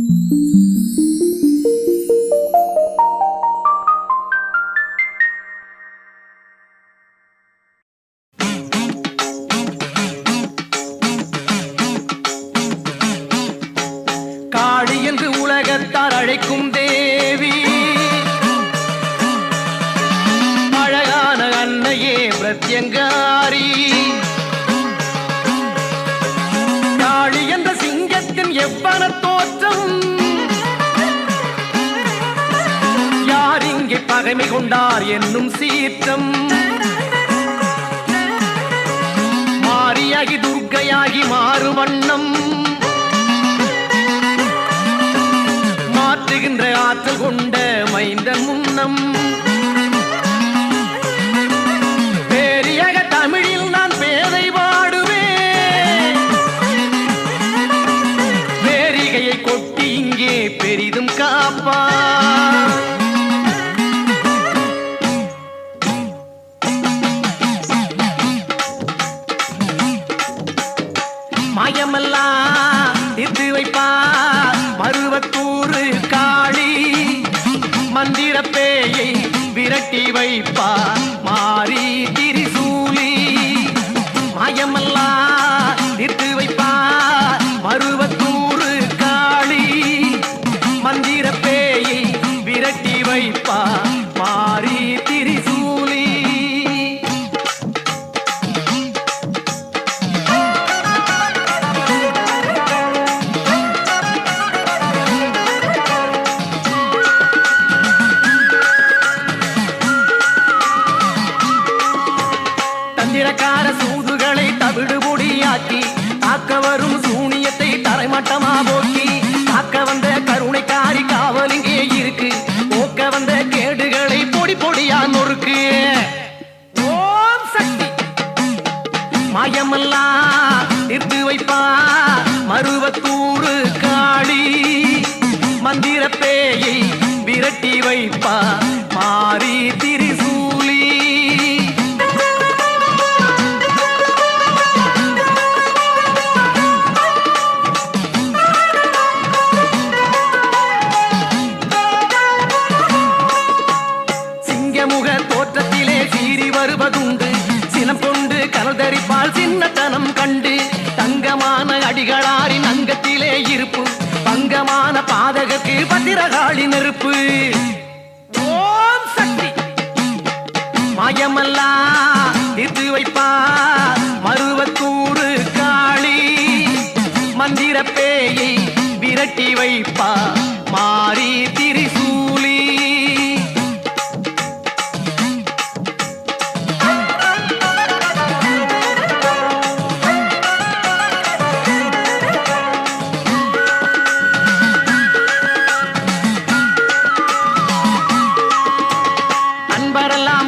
காளி என்று உலகத்தார் அழைக்கும் தேவி, அழகான அன்னையே பிரத்யங்காரி. காளி என்ற சிங்கத்தின் எவ்வன தோற்றம், யார் இங்கே பகைமை கொண்டார் என்னும் சீற்றம். மாரியாகி துர்க்கையாகி மாறு வண்ணம், மாற்றுகின்ற ஆற்றல் கொண்ட மைந்தன் முன்னம். பேரியக தமிழில் நான் பேதை பாடுவேன், பேரிகையை கொட்டி இங்கே பெரிதும் காப்பா. மாயமெல்லாம் தீர்த்து வைப்பா மருவத்தூரு காளி, மந்திர பேயை விரட்டி வைப்பா மாறி திரிசூலி. மாயமெல்லாம் தீர்த்து வைப்பா மருவத்தூரு காளி, மந்திர பேயை விரட்டி வைப்பா மாறி திரிசூலி. தந்திரக்கார சூதுகளை தவிடுபொடியாக்கி, தாக்க வரும் சூனியத்தை தரைமட்டமா போக்கி, காக்க வந்த கருணைக்காரி காவலிங்கே இருக்கு, போக்க வந்த கேடுகளை பொடி பொடியா நொறுக்கு. ஓம் சக்தி. மாயமெல்லாம் தீர்த்து வைப்பா மருவத்தூரு காளி, மந்திர பேயை விரட்டி வைப்பா மாறி திரிசூலி. முக தோற்றத்திலே சீறி வருவதுண்டு, சினம் கொண்டு கனதரிப்பால் சின்னத்தனம் கண்டு, தங்கமான அடிகளாரின் அங்கத்திலே இருப்பு, பங்கமான பாதகற்கு பத்திரகாளி நெருப்பு. ஓம் சக்தி. மாயமெல்லாம் தீர்த்து வைப்பா மருவத்தூரு காளி, மந்திர பேயை விரட்டி வைப்பா மாறி திரிசூலி.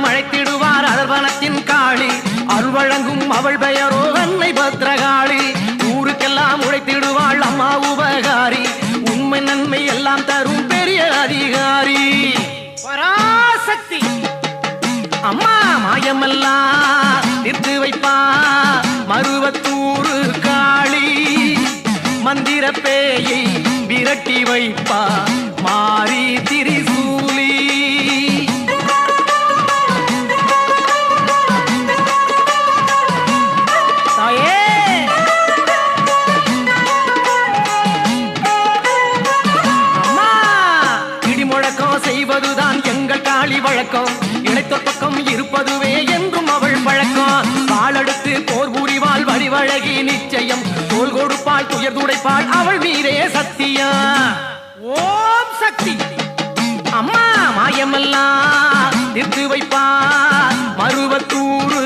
அழைத்திடுவார் அழல்வனத்தின் காளி, அருள் வழங்கும் அவள் பெயரோ அன்னை பத்ரகாளி. ஊருக்கெல்லாம் உழைத்திடுவாள் அம்மா உபகாரி, உண்மை நன்மை எல்லாம் தரும் பெரிய அதிகாரி. பராசக்தி. அம்மா மாயமெல்லாம் தீர்த்து வைப்பா மருவத்தூரு காளி, மந்திர பேயை விரட்டி வைப்பா மாறி திரிசூலி. செய்வதுதான் எங்கள் காளி வழக்கம், இணைத்தோர் பக்கம் இருப்பதுவே என்றும் அவள் பழக்கம். வாளெடுத்து போர் புரிவாள் வடிவழகி நிச்சயம், தோல் கொடுப்பாள் துயர் துடைப்பாள் அவள் மீதே சத்தியா. ஓம் சக்தி. அம்மா மாயமெல்லாம் தீர்த்து வைப்பா மருவத்தூரு